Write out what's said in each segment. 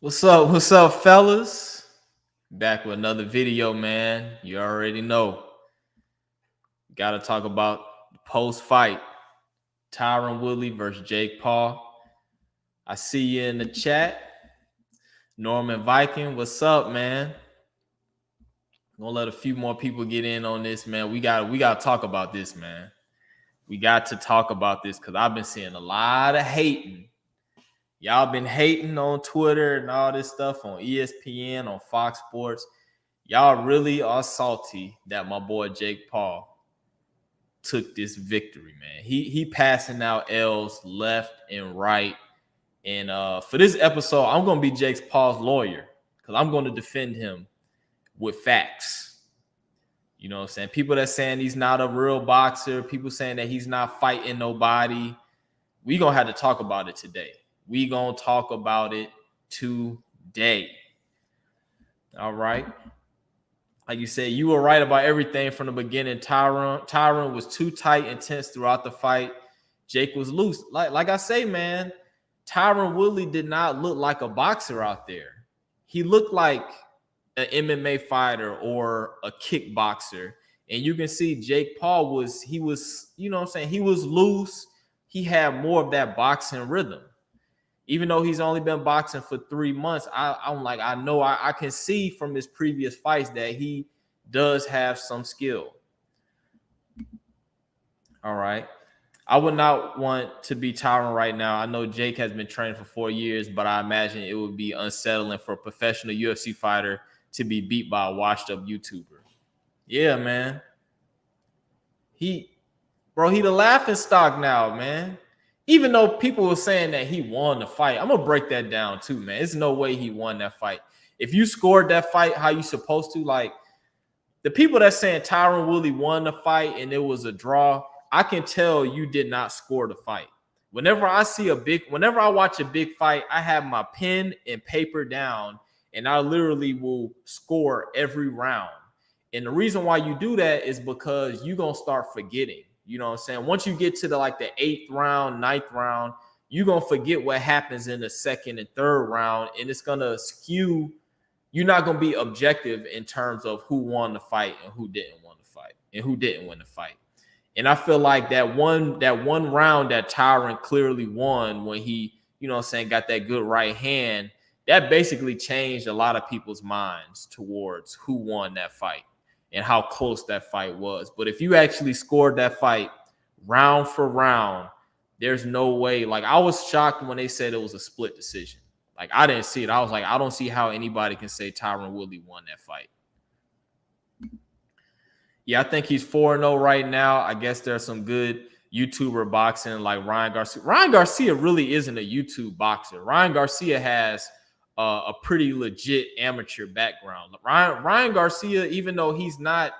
What's up? What's up, fellas? Back with another video, man. You already know. Got to talk about the post fight Tyron Woodley versus Jake Paul. I see you in the chat. Norman Viking, what's up, man? Gonna let a few more people get in on this, man. We got to talk about this, man. We got to talk about this because I've been seeing a lot of hating. Y'all been hating on Twitter and all this stuff on ESPN, on Fox Sports. Y'all really are salty that my boy Jake Paul took this victory, man. He passing out L's left and right. And for this episode, I'm gonna be Jake Paul's lawyer because I'm gonna defend him with facts. You know what I'm saying? People that saying he's not a real boxer, people saying that he's not fighting nobody. We gonna have to talk about it today. We gonna talk about it today. All right. Like you said, you were right about everything from the beginning. Tyron was too tight and tense throughout the fight. Jake was loose. Like I say, man, Tyron Woodley did not look like a boxer out there. He looked like an MMA fighter or a kickboxer. And you can see Jake Paul was, you know what I'm saying? He was loose. He had more of that boxing rhythm. Even though he's only been boxing for 3 months, I can see from his previous fights that he does have some skill. All right. I would not want to be Tyron right now. I know Jake has been training for 4 years, but I imagine it would be unsettling for a professional UFC fighter to be beat by a washed-up YouTuber. Yeah, man. He the laughing stock now, man. Even though people were saying that he won the fight, I'm gonna break that down too, man. There's no way he won that fight. If you scored that fight how you supposed to, like the people that saying Tyron Woodley won the fight and it was a draw, I can tell you did not score the fight. Whenever I watch a big fight, I have my pen and paper down and I literally will score every round. And the reason why you do that is because you're gonna start forgetting. You know what I'm saying? Once you get to the 8th round, 9th round, you're going to forget what happens in the 2nd and 3rd round. And it's going to skew. You're not going to be objective in terms of who won the fight and who didn't win the fight and who didn't win the fight. And I feel like that one round that Tyron clearly won when he, you know what I'm saying, got that good right hand, that basically changed a lot of people's minds towards who won that fight and how close that fight was. But if you actually scored that fight round for round, there's no way. Like, I was shocked when they said it was a split decision. Like, I didn't see it. I was like, I don't see how anybody can say Tyron Woodley won that fight. Yeah, I think he's 4-0 right now. I guess there's some good YouTuber boxing like Ryan Garcia. Ryan Garcia really isn't a YouTube boxer. Ryan Garcia has a pretty legit amateur background. Ryan Garcia, even though he's not,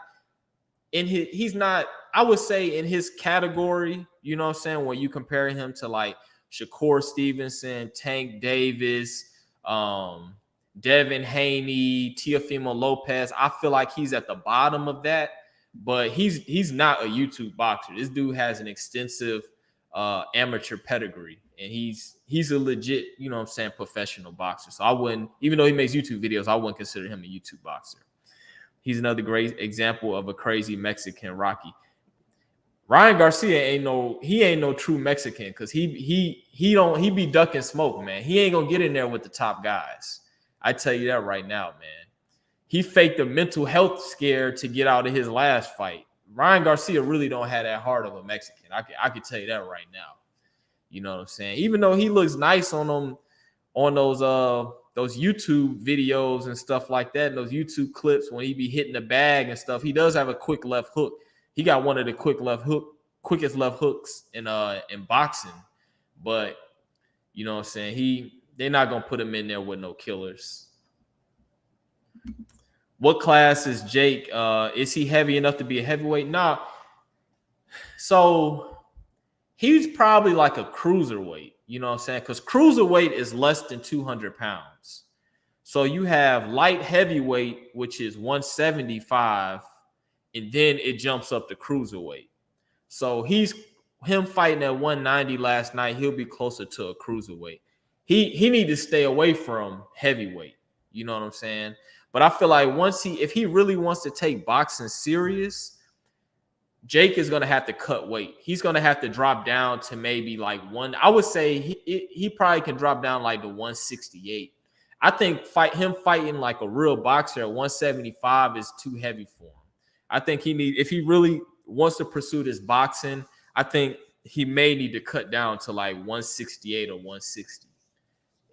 I would say in his category, you know what I'm saying, when you compare him to like Shakur Stevenson, Tank Davis, Devin Haney, Teofimo Lopez, I feel like he's at the bottom of that, but he's not a YouTube boxer. This dude has an extensive amateur pedigree, and he's a legit, you know what I'm saying, professional boxer. So I wouldn't, even though he makes YouTube videos, I wouldn't consider him a YouTube boxer. He's another great example of a crazy Mexican Rocky. Ryan Garcia ain't no true Mexican because he be ducking smoke, man. He ain't gonna get in there with the top guys. I tell you that right now, man. He faked a mental health scare to get out of his last fight. Ryan Garcia really don't have that heart of a Mexican. I can tell you that right now. You know what I'm saying? Even though he looks nice on them, on those YouTube videos and stuff like that, and those YouTube clips when he be hitting the bag and stuff, he does have a quick left hook. He got one of the quickest left hooks in boxing. But you know what I'm saying? They're not gonna put him in there with no killers. What class is Jake? Is he heavy enough to be a heavyweight? Nah. So he's probably like a cruiserweight, you know what I'm saying? Because cruiserweight is less than 200 pounds. So you have light heavyweight, which is 175, and then it jumps up to cruiserweight. So him fighting at 190 last night, he'll be closer to a cruiserweight. he need to stay away from heavyweight. You know what I'm saying? But I feel like if he really wants to take boxing serious, Jake is going to have to cut weight. He's going to have to drop down to maybe like I would say he probably can drop down like to 168. I think him fighting like a real boxer at 175 is too heavy for him. I think if he really wants to pursue this boxing, I think he may need to cut down to like 168 or 160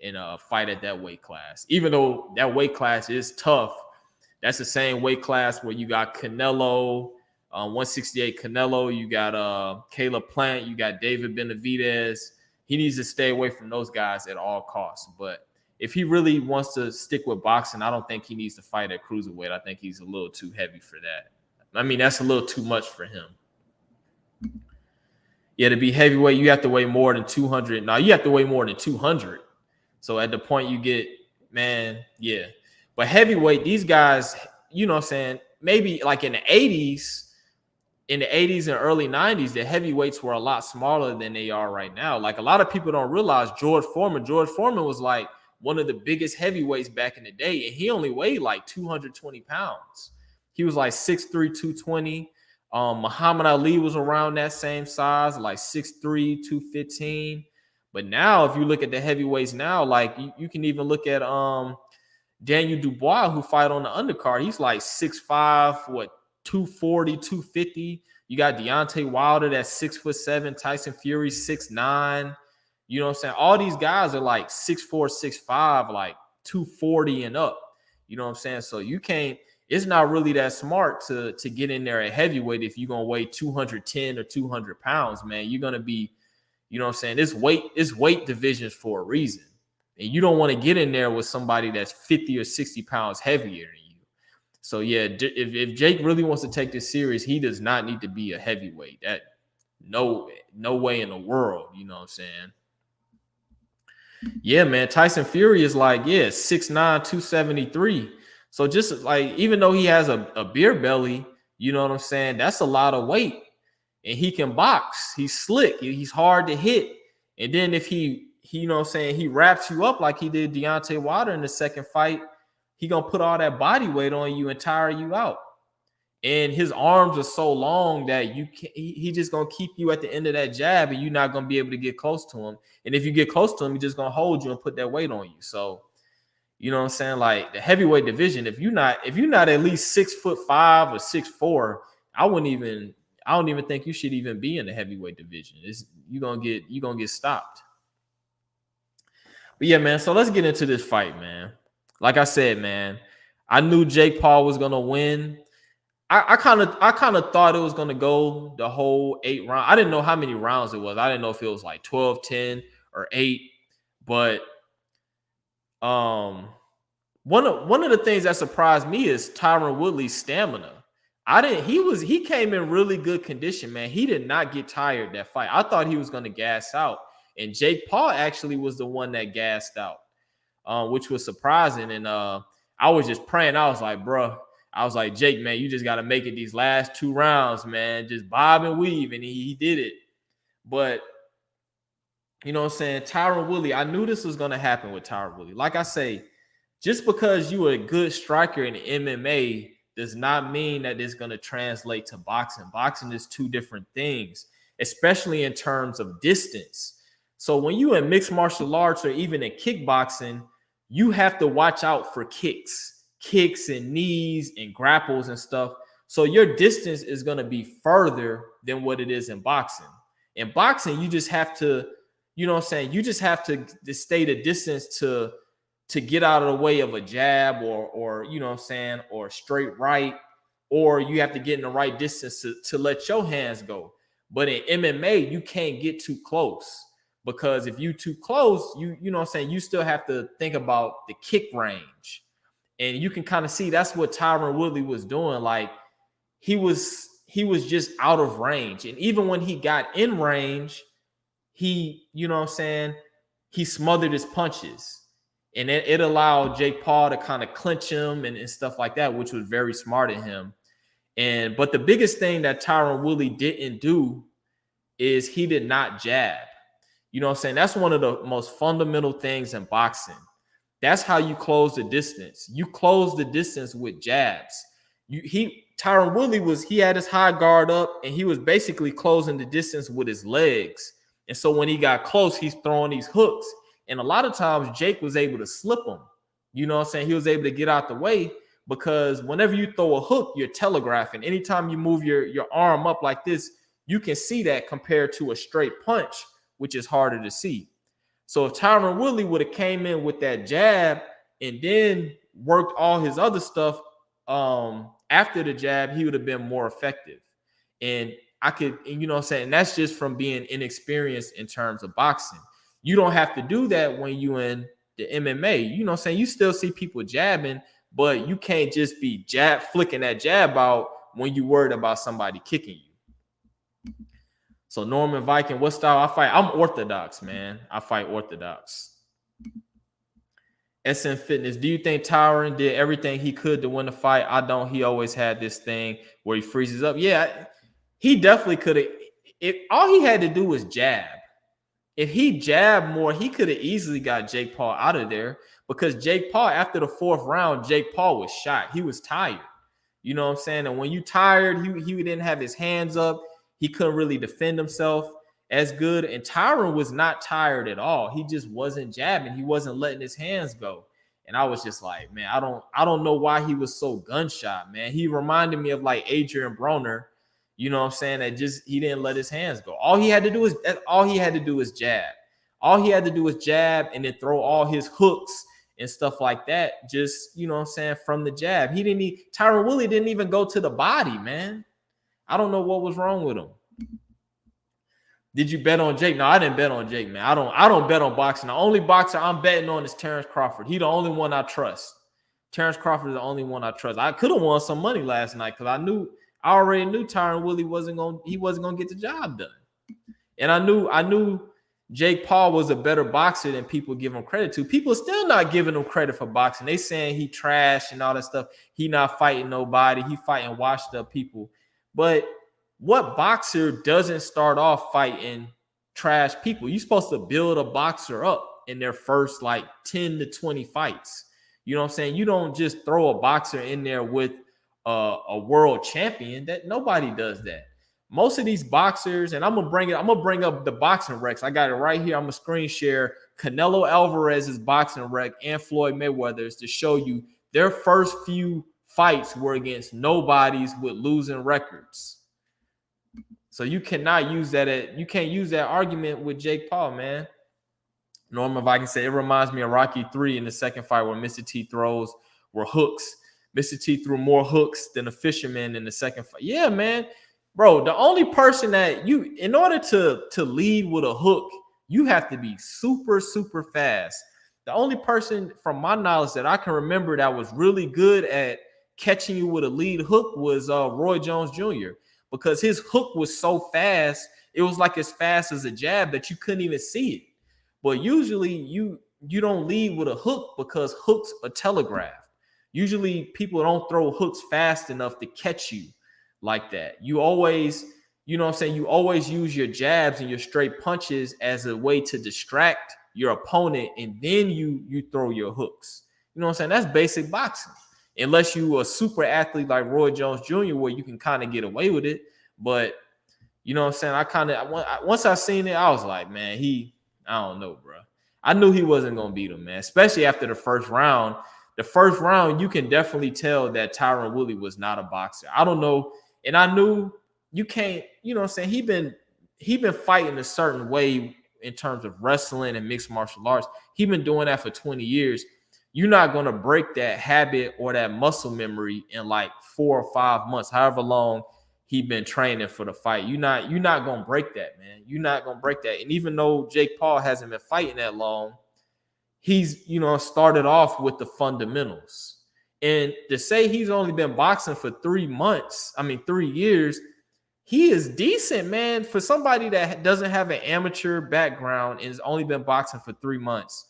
in a fight at that weight class. Even though that weight class is tough, that's the same weight class where you got Canelo, 168 Canelo, you got Caleb Plant, you got David Benavidez. He needs to stay away from those guys at all costs. But if he really wants to stick with boxing, I don't think he needs to fight at cruiserweight. I think he's a little too heavy for that. I mean, that's a little too much for him. Yeah, to be heavyweight, you have to weigh more than 200. Now, you have to weigh more than 200. So at the point you get, man, yeah. But heavyweight, these guys, you know what I'm saying, maybe like in the 80s and early 90s, the heavyweights were a lot smaller than they are right now. Like a lot of people don't realize George Foreman was like one of the biggest heavyweights back in the day, and he only weighed like 220 pounds. He was like 6'3", 220. Muhammad Ali was around that same size, like 6'3", 215. But now, if you look at the heavyweights now, like you can even look at Daniel Dubois, who fight on the undercard. He's like 6'5", 240, 250. You got Deontay Wilder, that's 6'7". Tyson Fury, 6'9". You know what I'm saying? All these guys are like 6'4", 6'5", like 240 and up. You know what I'm saying? So you can't. It's not really that smart to get in there at heavyweight if you're gonna weigh 210 or 200 pounds, man. You're gonna be, you know what I'm saying? It's weight divisions for a reason. And you don't want to get in there with somebody that's 50 or 60 pounds heavier than you. So yeah, if Jake really wants to take this serious, he does not need to be a heavyweight. That no way in the world, you know what I'm saying? Yeah, man. Tyson Fury is like, 6'9", 273. So just like, even though he has a beer belly, you know what I'm saying? That's a lot of weight. And he can box. He's slick. He's hard to hit. And then if he you know what I'm saying, he wraps you up like he did Deontay Wilder in the second fight, he going to put all that body weight on you and tire you out. And his arms are so long that he just going to keep you at the end of that jab, and you're not going to be able to get close to him. And if you get close to him, he's just going to hold you and put that weight on you. So, you know what I'm saying? Like the heavyweight division, if you're not at least 6'5" or 6'4", I don't even think you should even be in the heavyweight division. You're gonna get stopped. But yeah, man. So let's get into this fight, man. Like I said, man, I knew Jake Paul was gonna win. I kind of thought it was gonna go the whole 8 rounds. I didn't know how many rounds it was. I didn't know if it was like 12, 10, or 8. But one of the things that surprised me is Tyron Woodley's stamina. He came in really good condition, man. He did not get tired that fight. I thought he was going to gas out, and Jake Paul actually was the one that gassed out, which was surprising. And I was just praying. I was like, bro, Jake, man, you just got to make it these last 2 rounds, man. Just bob and weave, and he did it. But you know what I'm saying, Tyron Woodley, I knew this was going to happen with Tyron Woodley. Like I say, just because you are a good striker in MMA does not mean that it's going to translate to boxing. Boxing is 2 different things, especially in terms of distance. So when you in mixed martial arts or even in kickboxing, you have to watch out for kicks and knees and grapples and stuff. So your distance is going to be further than what it is in boxing. In boxing, you just have to, you know what I'm saying, you just have to stay the distance to get out of the way of a jab or you know what I'm saying, or straight right, or you have to get in the right distance to let your hands go. But in MMA, you can't get too close, because if you too close, you know what I'm saying, you still have to think about the kick range. And you can kind of see that's what Tyron Woodley was doing. Like he was just out of range. And even when he got in range, he, you know what I'm saying, he smothered his punches. And it allowed Jake Paul to kind of clinch him and stuff like that, which was very smart of him. But the biggest thing that Tyron Woodley didn't do is he did not jab. You know what I'm saying? That's one of the most fundamental things in boxing. That's how you close the distance. You close the distance with jabs. Tyron Woodley he had his high guard up and he was basically closing the distance with his legs. And so when he got close, he's throwing these hooks. And a lot of times Jake was able to slip him. You know what I'm saying? He was able to get out the way because whenever you throw a hook, you're telegraphing. Anytime you move your arm up like this, you can see that compared to a straight punch, which is harder to see. So if Tyron Woodley would have came in with that jab and then worked all his other stuff after the jab, he would have been more effective. And you know what I'm saying? That's just from being inexperienced in terms of boxing. You don't have to do that when you in the MMA. You know what I'm saying? You still see people jabbing, but you can't just be flicking that jab out when you're worried about somebody kicking you. So Norman Viking, what style I fight? I'm orthodox, man. I fight orthodox. SM Fitness, do you think Tyron did everything he could to win the fight? I don't. He always had this thing where he freezes up. Yeah, he definitely could have. All he had to do was jab. If he jabbed more, he could have easily got Jake Paul out of there because Jake Paul, after the fourth round, Jake Paul was shot. He was tired. You know what I'm saying? And when you tired, he didn't have his hands up. He couldn't really defend himself as good. And Tyron was not tired at all. He just wasn't jabbing. He wasn't letting his hands go. And I was just like, man, I don't know why he was so gunshot, man. He reminded me of like Adrian Broner, you know what I'm saying? That he didn't let his hands go. All he had to do is jab. All he had to do was jab and then throw all his hooks and stuff like that. Just, you know what I'm saying, from the jab. Tyron Woodley didn't even go to the body, man. I don't know what was wrong with him. Did you bet on Jake? No, I didn't bet on Jake, man. I don't bet on boxing. The only boxer I'm betting on is Terrence Crawford. He's the only one I trust. Terrence Crawford is the only one I trust. I could have won some money last night because I already knew Tyron Woodley wasn't gonna get the job done. And I knew Jake Paul was a better boxer than people give him credit to. People still not giving him credit for boxing. They saying he trash and all that stuff. He not fighting nobody. He fighting washed up people. But what boxer doesn't start off fighting trash people? You're supposed to build a boxer up in their first like 10 to 20 fights. You know what I'm saying? You don't just throw a boxer in there with a world champion. That nobody does that. Most of these boxers, and I'm gonna bring up the boxing recs. I got it right here. I'm gonna screen share Canelo Alvarez's boxing rec and Floyd Mayweather's to show you their first few fights were against nobodies with losing records. So you cannot use that. You can't use that argument with Jake Paul, man. Norman Viking said it reminds me of Rocky 3 in the second fight where Mr. T throws were hooks. Mr. T threw more hooks than a fisherman in the second fight. Yeah, man. Bro, the only person that in order to lead with a hook, you have to be super, super fast. The only person from my knowledge that I can remember that was really good at catching you with a lead hook was Roy Jones Jr. because his hook was so fast, it was like as fast as a jab that you couldn't even see it. But usually you don't lead with a hook because hooks are telegraphed. Usually people don't throw hooks fast enough to catch you like that. You always, you know what I'm saying, you always use your jabs and your straight punches as a way to distract your opponent, and then you throw your hooks. You know what I'm saying? That's basic boxing. Unless you a super athlete like Roy Jones Jr., where you can kind of get away with it. But you know what I'm saying? Once I seen it, I was like, man, I don't know, bro. I knew he wasn't gonna beat him, man. Especially after the first round. The first round, you can definitely tell that Tyron Woodley was not a boxer. I don't know, and I knew you can't. You know what I'm saying? He been fighting a certain way in terms of wrestling and mixed martial arts. He been doing that for 20 years. You're not going to break that habit or that muscle memory in like 4 or 5 months, however long he been training for the fight. You're not going to break that, man. You're not going to break that. And even though Jake Paul hasn't been fighting that long, he's, started off with the fundamentals. And to say he's only been boxing for 3 years, he is decent, man. For somebody that doesn't have an amateur background and has only been boxing for 3 months,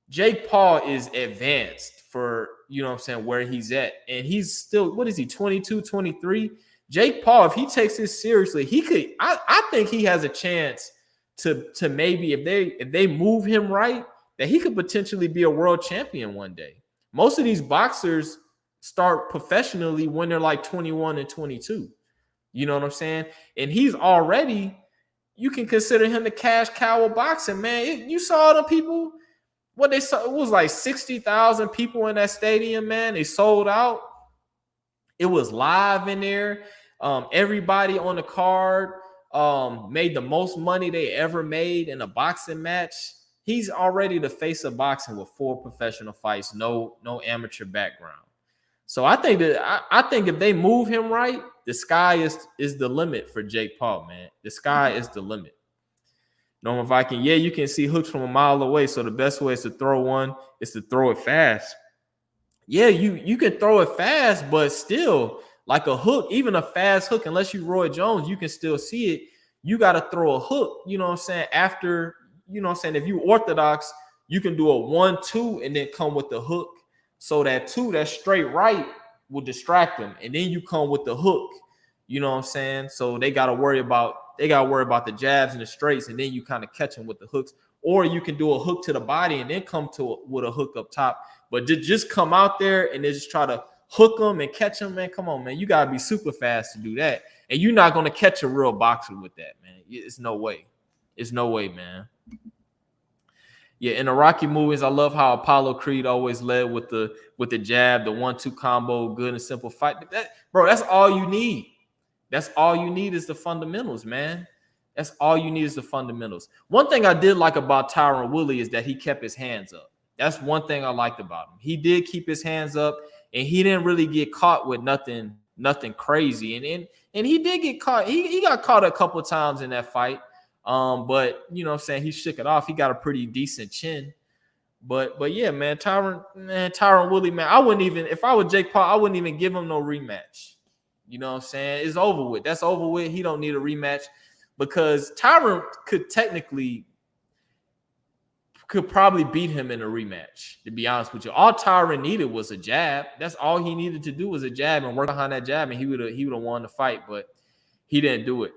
Jake Paul is advanced for, where he's at. And he's still, 22, 23? Jake Paul, if he takes this seriously, I think he has a chance to maybe if they move him right, that he could potentially be a world champion one day. Most of these boxers start professionally when they're like 21 and 22. You know what I'm saying? And he's already, you can consider him the cash cow of boxing, man. You saw the people, what they saw, it was like 60,000 people in that stadium, man. They sold out. It was live in there. Everybody on the card made the most money they ever made in a boxing match. He's already the face of boxing with 4 professional fights, no amateur background. So I think that I think if they move him right, the sky is the limit for Jake Paul, man. The sky is the limit. Norman Viking, yeah, you can see hooks from a mile away. So the best way is to throw one is to throw it fast. Yeah, you can throw it fast, but still, like a hook, even a fast hook, unless you Roy Jones, you can still see it. You got to throw a hook, you know what I'm saying? After, you know what I'm saying? If you orthodox, you can do a 1-2 and then come with the hook. So that 2, that straight right, will distract them. And then you come with the hook. You know what I'm saying? So they got to worry about the jabs and the straights, and then you kind of catch them with the hooks. Or you can do a hook to the body and then come with a hook up top. But to just come out there and then just try to hook them and catch them, man, come on, man. You got to be super fast to do that. And you're not going to catch a real boxer with that, man. It's no way. It's no way, man. Yeah, in the Rocky movies, I love how Apollo Creed always led with the jab, the 1-2 combo, good and simple fight. Bro, that's all you need. That's all you need is the fundamentals, man. That's all you need is the fundamentals. One thing I did like about Tyron Woodley is that he kept his hands up. That's one thing I liked about him. He did keep his hands up, and he didn't really get caught with nothing crazy. And he did get caught. He got caught a couple of times in that fight. But you know what I'm saying, he shook it off. He got a pretty decent chin. But yeah, man, Tyron Woodley, man, I wouldn't even, if I were Jake Paul, I wouldn't even give him no rematch. You know what I'm saying? It's over with. That's over with. He don't need a rematch because Tyron could probably beat him in a rematch, to be honest with you. All Tyron needed was a jab. That's all he needed to do was a jab and work behind that jab, and he would have won the fight, but he didn't do it.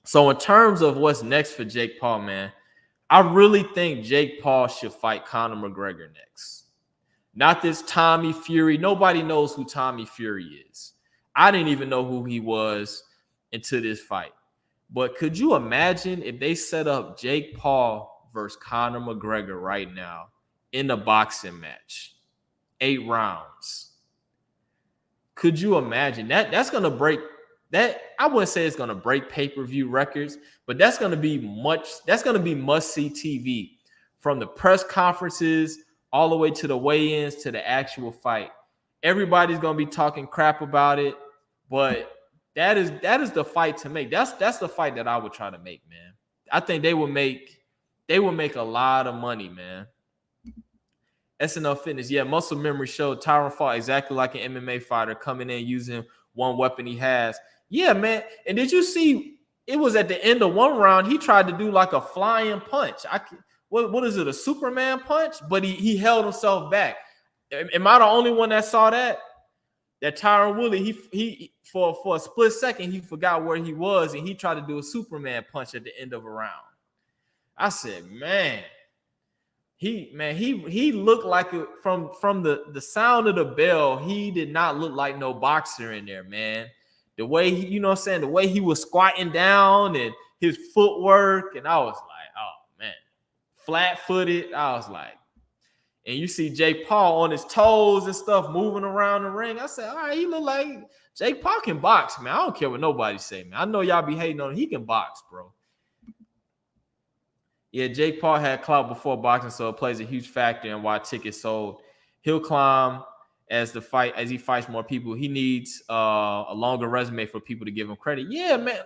So in terms of what's next for Jake Paul, man, I really think Jake Paul should fight Conor McGregor next. Not this Tommy Fury. Nobody knows who Tommy Fury is. I didn't even know who he was until this fight. But could you imagine if they set up Jake Paul versus Conor McGregor right now in a boxing match? 8 rounds. Could you imagine? That's going to break that. I wouldn't say it's going to break pay-per-view records, but that's going to be must-see TV from the press conferences all the way to the weigh-ins to the actual fight. Everybody's going to be talking crap about it, but that is the fight to make. That's the fight that I would try to make, man. I think they would make a lot of money, man. SNL Fitness, yeah, muscle memory showed Tyron fought exactly like an MMA fighter, coming in using one weapon he has. Yeah, man. And did you see it was at the end of one round, he tried to do like a flying punch. What is it, a Superman punch? But he held himself back. Am I the only one that saw that? That Tyron Woodley, he for a split second, he forgot where he was, and he tried to do a Superman punch at the end of a round. I said, man, he looked like it from the sound of the bell. He did not look like no boxer in there, man. The way he, you know what I'm saying, the way he was squatting down and his footwork, and I was like, oh man, flat-footed. I was like, and you see Jake Paul on his toes and stuff moving around the ring. I said, all right, he look like Jake Paul can box, man. I don't care what nobody say, man. I know y'all be hating on him. He can box, bro. Yeah, Jake Paul had clout before boxing, so it plays a huge factor in why tickets sold. He'll climb as he fights more people. He needs a longer resume for people to give him credit. Yeah, man.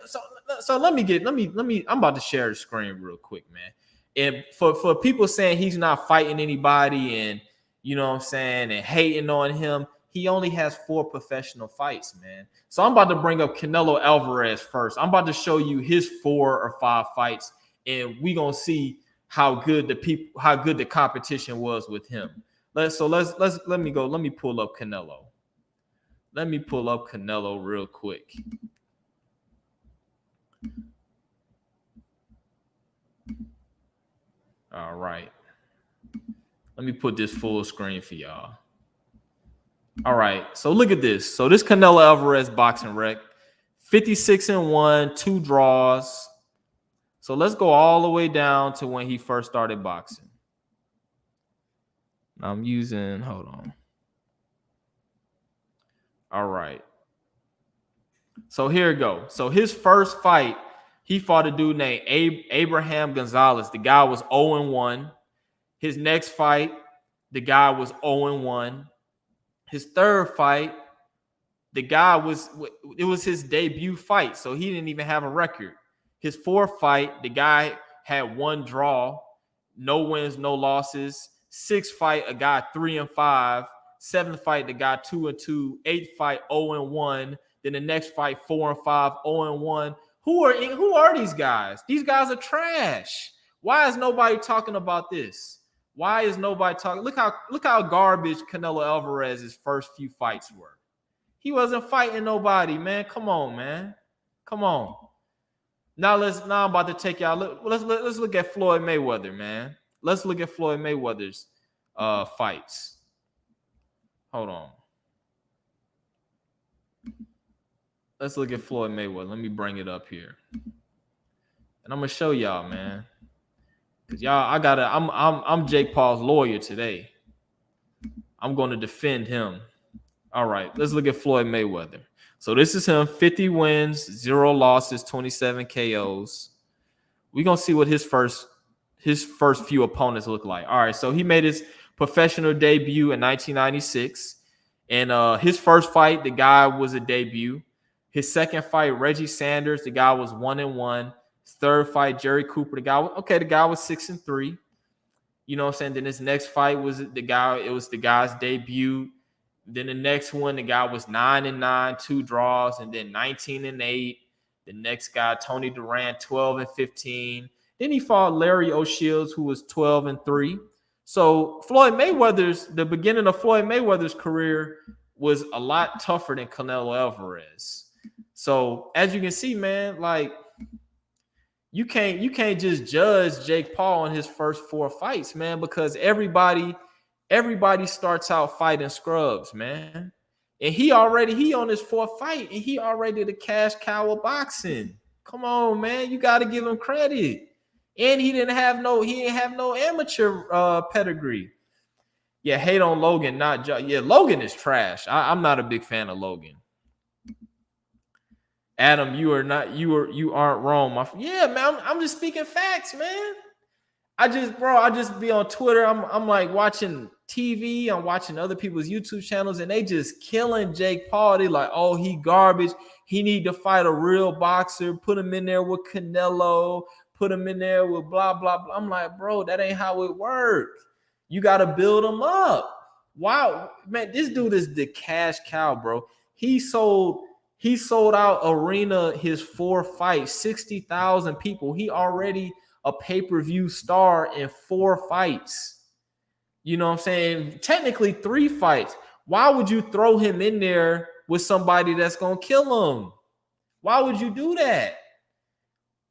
So let me. I'm about to share the screen real quick, man. And for people saying he's not fighting anybody, and you know what I'm saying, and hating on him, he only has 4 professional fights, man. So I'm about to bring up Canelo Alvarez first. I'm about to show you his 4 or 5 fights, and we gonna see how good the competition was with him. Let me pull up Canelo. Let me pull up Canelo real quick. All right. Let me put this full screen for y'all. All right. So look at this. So this Canelo Alvarez boxing rec, 56-1, 2 draws. So let's go all the way down to when he first started boxing. I'm using, hold on. All right. So here we go. So his first fight, he fought a dude named Abraham Gonzalez. The guy was 0-1. His next fight, the guy was 0-1. His third fight, the guy it was his debut fight, so he didn't even have a record. His fourth fight, the guy had 1 draw, no wins, no losses. Sixth fight, a guy 3-5. Seventh fight, the guy 2-2. Eighth fight, 0-1. Then the next fight, 4-5, 0-1. Who are these guys? These guys are trash. Why is nobody talking about this? Why is nobody talking? Look how garbage Canelo Alvarez's first few fights were. He wasn't fighting nobody, man. Come on, man. Come on. Now I'm about to take y'all. Let's look at Floyd Mayweather, man. Let's look at Floyd Mayweather's fights. Hold on. Let's look at Floyd Mayweather. Let me bring it up here. And I'm gonna show y'all, man. Cause y'all, I'm Jake Paul's lawyer today. I'm gonna defend him. All right, let's look at Floyd Mayweather. So this is him, 50 wins, 0 losses, 27 KOs. We're gonna see what his first few opponents look like. All right, so he made his professional debut in 1996. And his first fight, the guy was a debut. His second fight, Reggie Sanders, the guy was 1-1. His third fight, Jerry Cooper, the guy was 6-3. You know what I'm saying? Then his next fight was the guy's debut. Then the next one, the guy was 9-9, 2 draws, and then 19-8. The next guy, Tony Durant, 12-15. Then he fought Larry O'Shields, who was 12-3. So the beginning of Floyd Mayweather's career was a lot tougher than Canelo Alvarez. So as you can see, man, like you can't just judge Jake Paul in his first 4 fights, man, because everybody starts out fighting scrubs, man. And he on his 4th fight, and he already the cash cow of boxing. Come on, man, you got to give him credit. And he didn't have no amateur pedigree. Yeah, hate on Logan, not Joe. Yeah, Logan is trash. I'm not a big fan of Logan. Adam, you aren't wrong. Yeah, man, I'm just speaking facts, man. I just be on Twitter. I'm like watching TV. I'm watching other people's YouTube channels, and they just killing Jake Paul. They like, oh, he garbage. He need to fight a real boxer. Put him in there with Canelo. Put him in there with blah, blah, blah. I'm like, bro, that ain't how it works. You got to build him up. Wow, man, this dude is the cash cow, bro. He sold out Arena his 4 fights, 60,000 people. He already a pay-per-view star in 4 fights. You know what I'm saying? Technically 3 fights. Why would you throw him in there with somebody that's going to kill him? Why would you do that?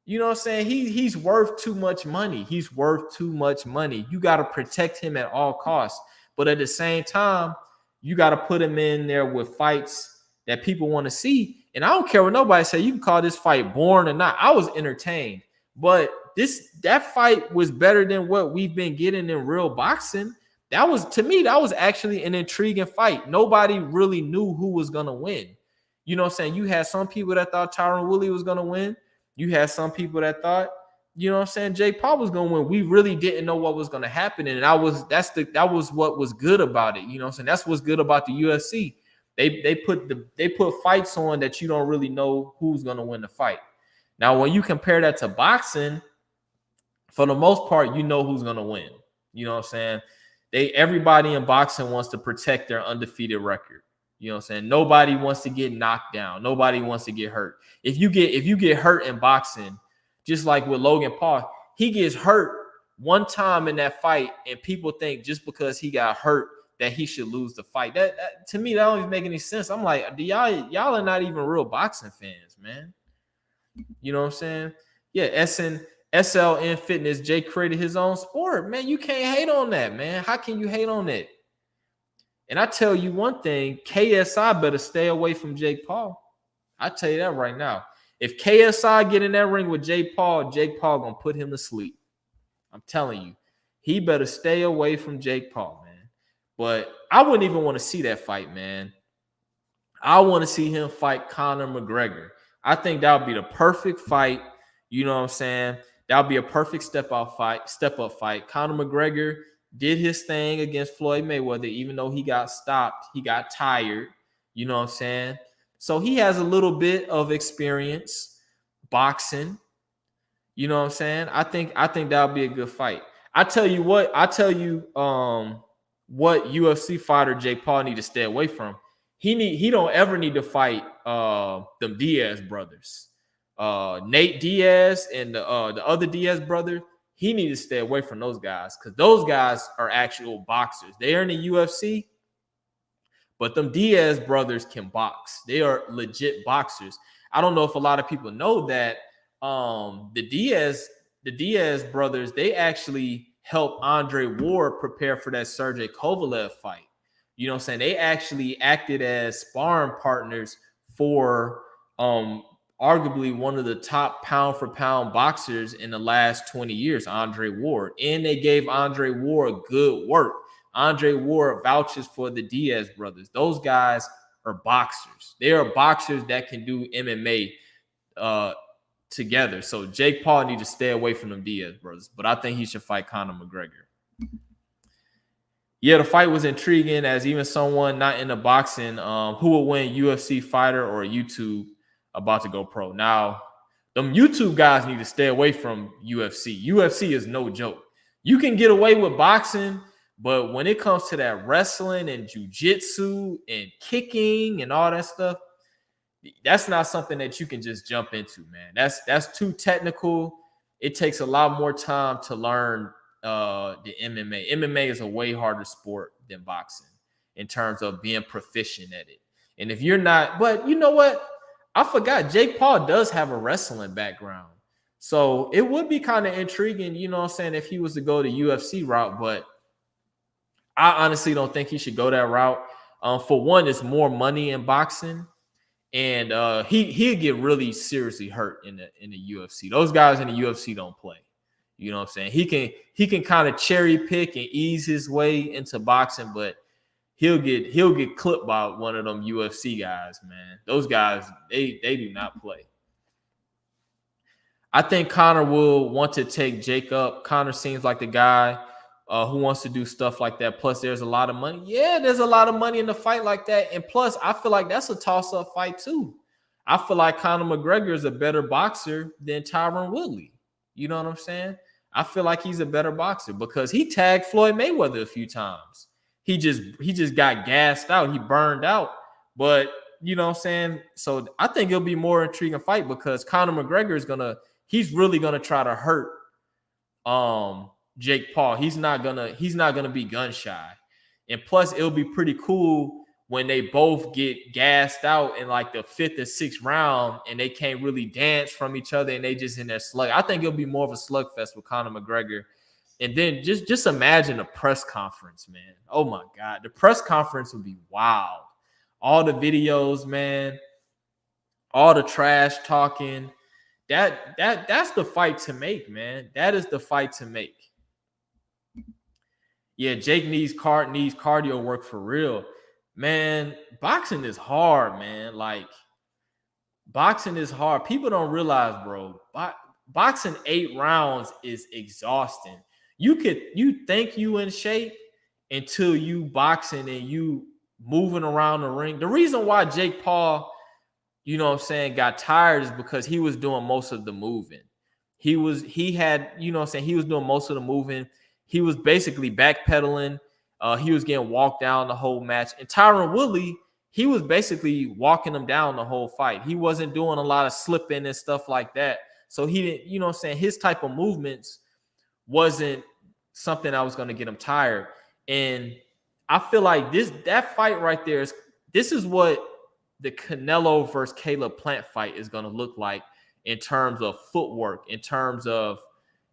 You know what I'm saying? He's worth too much money. He's worth too much money. You got to protect him at all costs. But at the same time, you got to put him in there with fights that people want to see. And I don't care what nobody say. You can call this fight boring or not. I was entertained. But that fight was better than what we've been getting in real boxing. To me, that was actually an intriguing fight. Nobody really knew who was going to win. You know what I'm saying? You had some people that thought Tyron Woodley was going to win. You had some people that thought, you know what I'm saying, Jake Paul was going to win. We really didn't know what was going to happen. And that was what was good about it. You know what I'm saying? That's what's good about the UFC. They put fights on that you don't really know who's going to win the fight. Now, when you compare that to boxing, for the most part, you know who's going to win. You know what I'm saying? Everybody in boxing wants to protect their undefeated record. You know what I'm saying? Nobody wants to get knocked down. Nobody wants to get hurt. If you get hurt in boxing, just like with Logan Paul, he gets hurt one time in that fight, and people think just because he got hurt that he should lose the fight. That to me, that don't even make any sense. I'm like, y'all are not even real boxing fans, man. You know what I'm saying? Yeah, Essen SLN Fitness, Jay created his own sport. Man, you can't hate on that, man. How can you hate on it? And I tell you one thing, KSI better stay away from Jake Paul. I tell you that right now. If KSI get in that ring with Jake Paul gonna put him to sleep. I'm telling you, he better stay away from Jake Paul, man. But I wouldn't even want to see that fight, man. I want to see him fight Conor McGregor. I think that would be the perfect fight. You know what I'm saying? That would be a perfect step up fight. Conor McGregor did his thing against Floyd Mayweather, even though he got stopped. He got tired. You know what I'm saying? So he has a little bit of experience boxing. You know what I'm saying? I think that would be a good fight. I tell you what UFC fighter Jake Paul need to stay away from. He don't ever need to fight them Diaz brothers. Nate Diaz and the other Diaz brother, he need to stay away from those guys because those guys are actual boxers. They are in the UFC, but them Diaz brothers can box. They are legit boxers. I don't know if a lot of people know that the Diaz brothers, they actually helped Andre Ward prepare for that Sergey Kovalev fight. You know what I'm saying? They actually acted as sparring partners for arguably one of the top pound for pound boxers in the last 20 years, Andre Ward. And they gave Andre Ward good work. Andre Ward vouches for the Diaz brothers. Those guys are boxers. They are boxers that can do MMA together. So Jake Paul needs to stay away from them Diaz brothers. But I think he should fight Conor McGregor. Yeah, the fight was intriguing as even someone not into boxing who will win, UFC fighter or YouTube about to go pro. Now, them YouTube guys need to stay away from UFC. UFC is no joke. You can get away with boxing, but when it comes to that wrestling and jiu-jitsu and kicking and all that stuff, that's not something that you can just jump into, man. That's too technical. It takes a lot more time to learn the MMA. MMA is a way harder sport than boxing in terms of being proficient at it. And if you're not, but you know what? I forgot Jake Paul does have a wrestling background. So it would be kind of intriguing, you know what I'm saying, if he was to go the UFC route, but I honestly don't think he should go that route. For one, it's more money in boxing. And he'd get really seriously hurt in the UFC. Those guys in the UFC don't play. You know what I'm saying? He can kind of cherry pick and ease his way into boxing, but he'll get clipped by one of them UFC guys, man. Those guys, they do not play. I think Conor will want to take Jake up. Conor seems like the guy who wants to do stuff like that. Plus, there's a lot of money. Yeah, there's a lot of money in the fight like that. And plus, I feel like that's a toss-up fight too. I feel like Conor McGregor is a better boxer than Tyron Woodley. You know what I'm saying? I feel like he's a better boxer because he tagged Floyd Mayweather a few times. He just got gassed out. He burned out. But you know what I'm saying? So I think it'll be more intriguing fight because Conor McGregor he's really gonna try to hurt Jake Paul. He's not gonna be gun shy. And plus, it'll be pretty cool when they both get gassed out in like the 5th or 6th round and they can't really dance from each other and they just in their slug. I think it'll be more of a slugfest with Conor McGregor. And then just imagine a press conference, man. Oh my God. The press conference would be wild. All the videos, man. All the trash talking. That's the fight to make, man. That is the fight to make. Yeah, Jake needs cardio work for real. Man, boxing is hard, man. Like, boxing is hard. People don't realize, bro. Boxing 8 rounds is exhausting. You think you in shape until you boxing and you moving around the ring. The reason why Jake Paul, you know what I'm saying, got tired is because he was doing most of the moving. He was doing most of the moving. He was basically backpedaling. He was getting walked down the whole match. And Tyron Woodly, he was basically walking him down the whole fight. He wasn't doing a lot of slipping and stuff like that. So he didn't, you know what I'm saying, his type of movements wasn't something that was going to get him tired. And I feel like that fight right there this is what the Canelo versus Caleb Plant fight is going to look like in terms of footwork, in terms of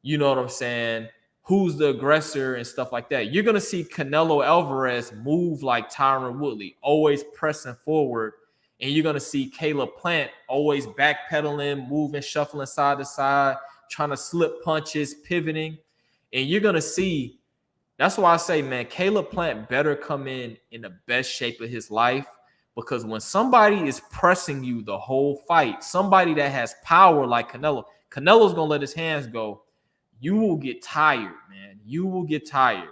you know what I'm saying, who's the aggressor and stuff like that. You're going to see Canelo Alvarez move like Tyron Woodley, always pressing forward. And you're going to see Caleb Plant always backpedaling, moving, shuffling side to side, trying to slip punches, pivoting. And you're going to see, that's why I say, man, Caleb Plant better come in the best shape of his life, because when somebody is pressing you the whole fight, somebody that has power like Canelo's going to let his hands go. You will get tired, man. You will get tired.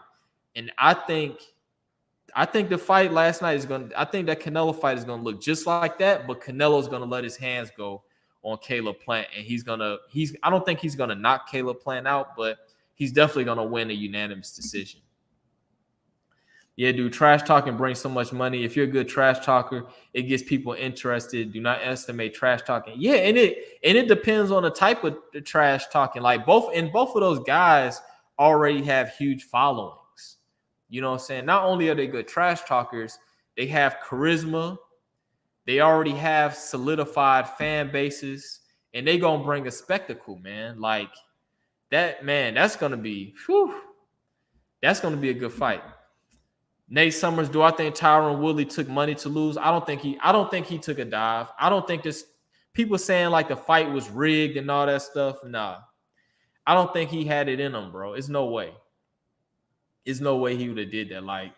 And I think the fight last night I think that Canelo fight is going to look just like that, but Canelo's going to let his hands go on Caleb Plant. And I don't think he's going to knock Caleb Plant out, but he's definitely going to win a unanimous decision. Yeah, dude, trash talking brings so much money. If you're a good trash talker, it gets people interested. Do not estimate trash talking. Yeah, and it depends on the type of the trash talking. Like both of those guys already have huge followings. You know what I'm saying? Not only are they good trash talkers, they have charisma. They already have solidified fan bases, and they gonna bring a spectacle, man. Like that, man. That's gonna be a good fight. Nate Summers, do I think Tyron Woodley took money to lose? I don't think he took a dive. I don't think this people saying like the fight was rigged and all that stuff. Nah. I don't think he had it in him, bro. It's no way. There's no way he would have did that. Like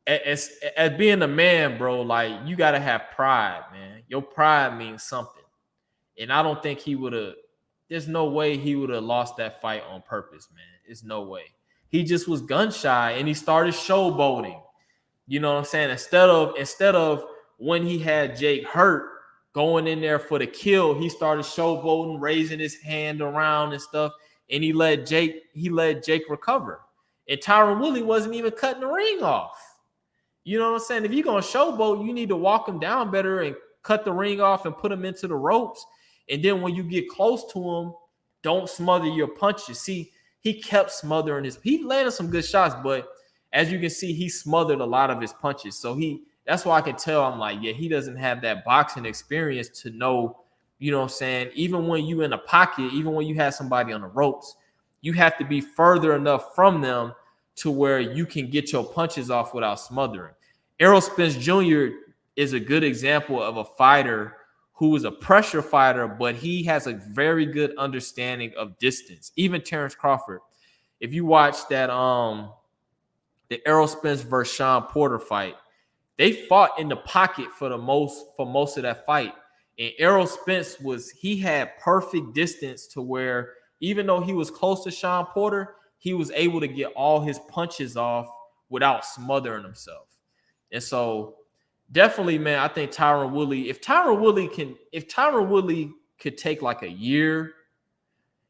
as being a man, bro, like you gotta have pride, man. Your pride means something. And I don't think there's no way he would have lost that fight on purpose, man. There's no way. He just was gun shy and he started showboating. You know what I'm saying? Instead of when he had Jake hurt, going in there for the kill, he started showboating, raising his hand around and stuff, and he let Jake recover. And Tyron Woodley wasn't even cutting the ring off. You know what I'm saying? If you're gonna showboat, you need to walk him down better and cut the ring off and put him into the ropes. And then when you get close to him, don't smother your punches. See, he kept smothering he landed some good shots, but as you can see, he smothered a lot of his punches. So that's why I can tell, I'm like, yeah, he doesn't have that boxing experience to know, you know what I'm saying? Even when you in a pocket, even when you have somebody on the ropes, you have to be further enough from them to where you can get your punches off without smothering. Errol Spence Jr. is a good example of a fighter who is a pressure fighter, but he has a very good understanding of distance. Even Terrence Crawford, if you watch that the Errol Spence versus Sean Porter fight, they fought in the pocket for most of that fight. And Errol Spence had perfect distance to where even though he was close to Sean Porter, he was able to get all his punches off without smothering himself. And so definitely, man, I think Tyron Woodley, if Tyron Woodley could take like a year,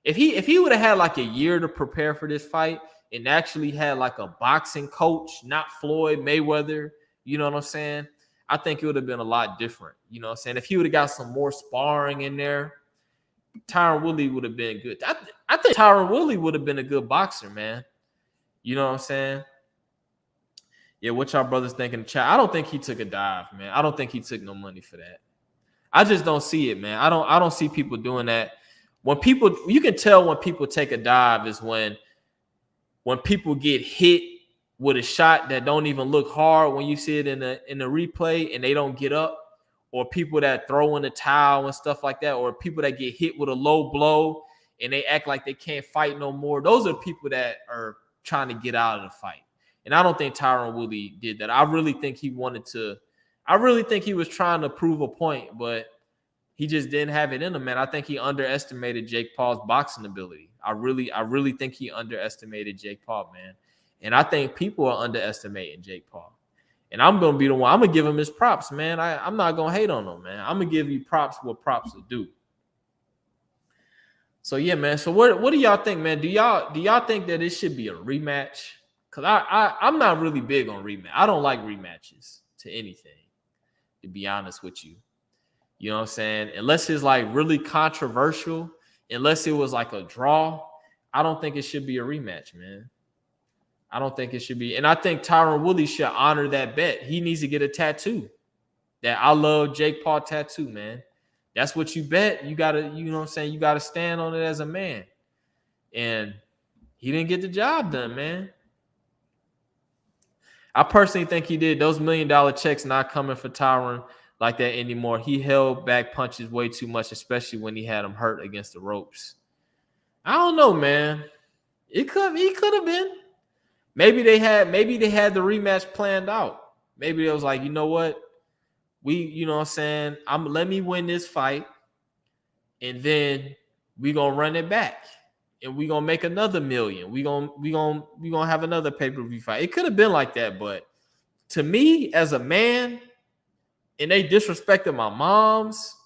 if he would have had like a year to prepare for this fight and actually had like a boxing coach, not Floyd Mayweather, you know what I'm saying? I think it would have been a lot different. You know what I'm saying? If he would have got some more sparring in there, Tyron Woodley would have been good. I think Tyron Woodley would have been a good boxer, man. You know what I'm saying? Yeah, what y'all brothers think in the chat? I don't think he took a dive, man. I don't think he took no money for that. I just don't see it, man. I don't see people doing that. You can tell when people take a dive is when people get hit with a shot that don't even look hard when you see it in the replay and they don't get up, or people that throw in the towel and stuff like that, or people that get hit with a low blow and they act like they can't fight no more. Those are people that are trying to get out of the fight. And I don't think Tyron Woodley did that. I really think he was trying to prove a point, but he just didn't have it in him, man. I think he underestimated Jake Paul's boxing ability. I really think he underestimated Jake Paul, man. And I think people are underestimating Jake Paul. And I'm going to be the one. I'm going to give him his props, man. I'm not going to hate on him, man. I'm going to give you props what props will do. So, yeah, man. So what do y'all think, man? Do y'all think that it should be a rematch? Because I'm not really big on rematch. I don't like rematches to anything, to be honest with you. You know what I'm saying? Unless it's like really controversial, unless it was like a draw, I don't think it should be a rematch, man. I don't think it should be. And I think Tyron Woodley should honor that bet. He needs to get a tattoo. That I love Jake Paul tattoo, man. That's what you bet. You gotta, you know what I'm saying? You gotta stand on it as a man. and he didn't get the job done, man. I personally think he did. Those $1 million checks not coming for Tyron like that anymore. He held back punches way too much, especially when he had him hurt against the ropes. I don't know, man. He could have been. Maybe they had the rematch planned out. Maybe it was like, you know what? You know what I'm saying? Let me win this fight, and then we gonna run it back. And we gonna make another $1 million. We gonna have another pay-per-view fight. It could have been like that, but to me, as a man, and they disrespected my moms,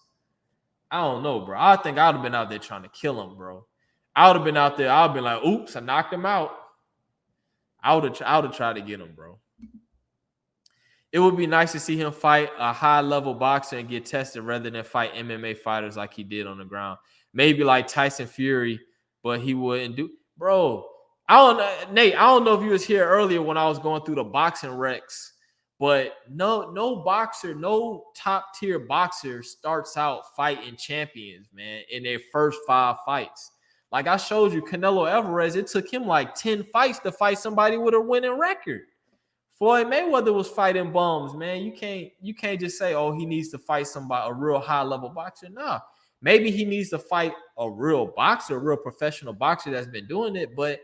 I don't know, bro. I think I would have been out there trying to kill him, bro. I would have been out there. I would have been like, oops, I knocked him out. I would have tried to get him, bro. It would be nice to see him fight a high-level boxer and get tested rather than fight MMA fighters like he did on the ground. Maybe like Tyson Fury, but he wouldn't do. Bro, Nate, I don't know if you was here earlier when I was going through the boxing recs, but no boxer, no top-tier boxer starts out fighting champions, man, in their first 5 fights. Like I showed you, Canelo Alvarez, it took him like 10 fights to fight somebody with a winning record. Floyd Mayweather was fighting bums, man. You can't just say, oh, he needs to fight somebody, a real high-level boxer. Nah. Maybe he needs to fight a real boxer, a real professional boxer that's been doing it. But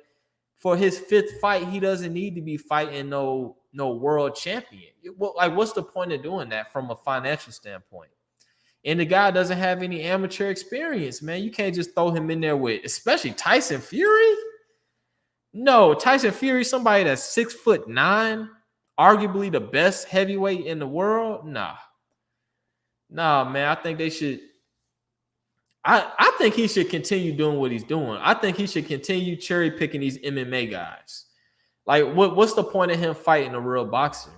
for his 5th fight, he doesn't need to be fighting no world champion. Like, what's the point of doing that from a financial standpoint? And the guy doesn't have any amateur experience, man. You can't just throw him in there with, especially Tyson Fury. No, Tyson Fury, somebody that's 6'9", arguably the best heavyweight in the world. Nah, man. I think they should. I think he should continue doing what he's doing. I think he should continue cherry picking these MMA guys. Like, what's the point of him fighting a real boxer?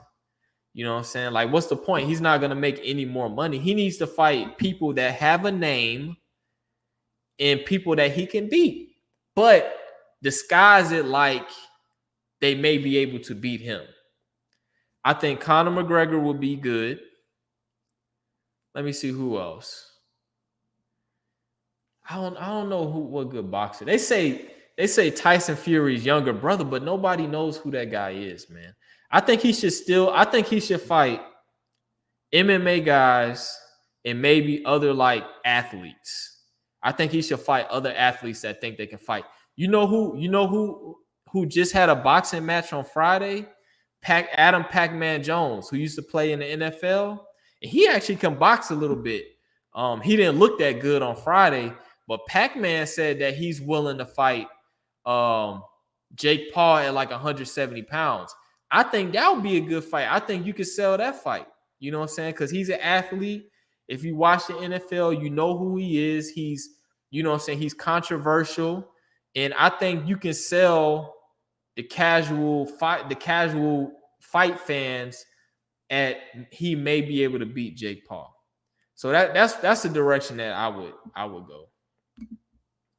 You know what I'm saying? Like, what's the point? He's not going to make any more money. He needs to fight people that have a name and people that he can beat, but disguise it like they may be able to beat him. I think Conor McGregor would be good. Let me see who else. I don't know what good boxer. They say Tyson Fury's younger brother, but nobody knows who that guy is, man. I think he should fight MMA guys and maybe other like athletes. I think he should fight other athletes that think they can fight. You know who just had a boxing match on Friday? Adam Pac-Man Jones, who used to play in the NFL. And he actually can box a little bit. He didn't look that good on Friday, but Pac-Man said that he's willing to fight Jake Paul at like 170 pounds. I think that would be a good fight. I think you could sell that fight. You know what I'm saying? Because he's an athlete. If you watch the NFL, you know who he is. He's, you know what I'm saying? He's controversial. And I think you can sell the casual fight fans at he may be able to beat Jake Paul. So that's the direction that I would go.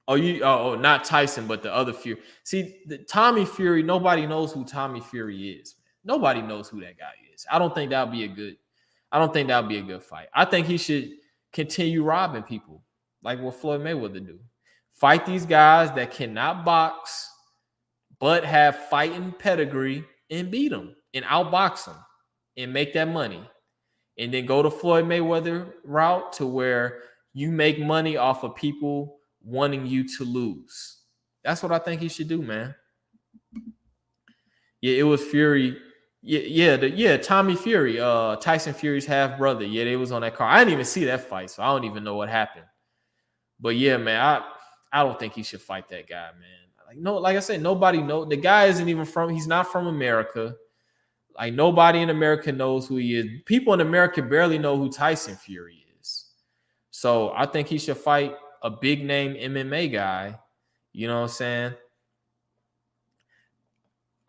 Not Tyson, but the other Fury. See, Tommy Fury, nobody knows who Tommy Fury is. Nobody knows who that guy is. I don't think that would be a good fight. I think he should continue robbing people like what Floyd Mayweather do. Fight these guys that cannot box, but have fighting pedigree and beat them and outbox them and make that money. And then go to Floyd Mayweather route to where you make money off of people wanting you to lose. That's what I think he should do, man. Yeah, it was Fury. Tommy Fury, Tyson Fury's half brother. Yeah, they was on that card. I didn't even see that fight, so I don't even know what happened. But yeah, man, I don't think he should fight that guy, man. Like I said, nobody knows. The guy isn't even he's not from America. Like, nobody in America knows who he is. People in America barely know who Tyson Fury is. So I think he should fight a big name MMA guy. You know what I'm saying?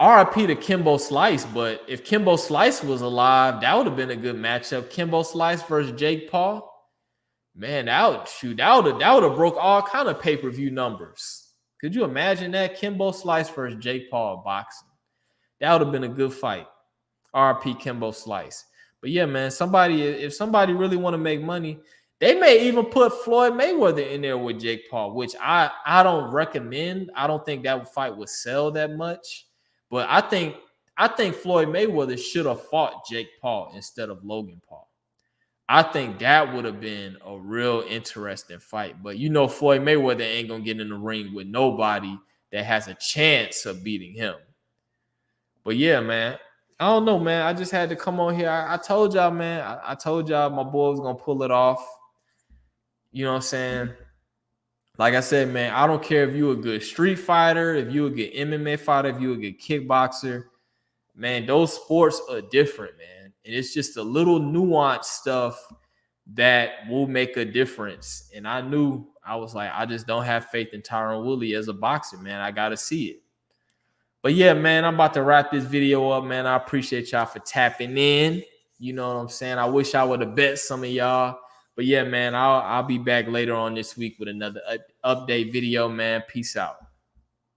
RIP to Kimbo Slice, but if Kimbo Slice was alive, that would have been a good matchup. Kimbo Slice versus Jake Paul. Man, that would have broke all kind of pay-per-view numbers. Could you imagine that? Kimbo Slice versus Jake Paul boxing. That would have been a good fight. RP Kimbo Slice. But yeah, man, if somebody really want to make money, They may even put Floyd Mayweather in there with Jake Paul, which I don't recommend. I don't think that fight would sell that much. But I think Floyd Mayweather should have fought Jake Paul instead of Logan Paul. I think that would have been a real interesting fight. But you know, Floyd Mayweather ain't gonna get in the ring with nobody that has a chance of beating him. But yeah, man. I don't know, man. I just had to come on here. I told y'all, man. I told y'all my boy was gonna pull it off. You know what I'm saying? Like I said, man, I don't care if you're a good street fighter, if you're a good MMA fighter, if you're a good kickboxer. Man, those sports are different, man. And it's just a little nuanced stuff that will make a difference. And I was like, I just don't have faith in Tyron Woodley as a boxer, man. I got to see it. But yeah, man, I'm about to wrap this video up, man. I appreciate y'all for tapping in. You know what I'm saying? I wish I would have bet some of y'all. But yeah, man, I'll be back later on this week with another update video, man. Peace out.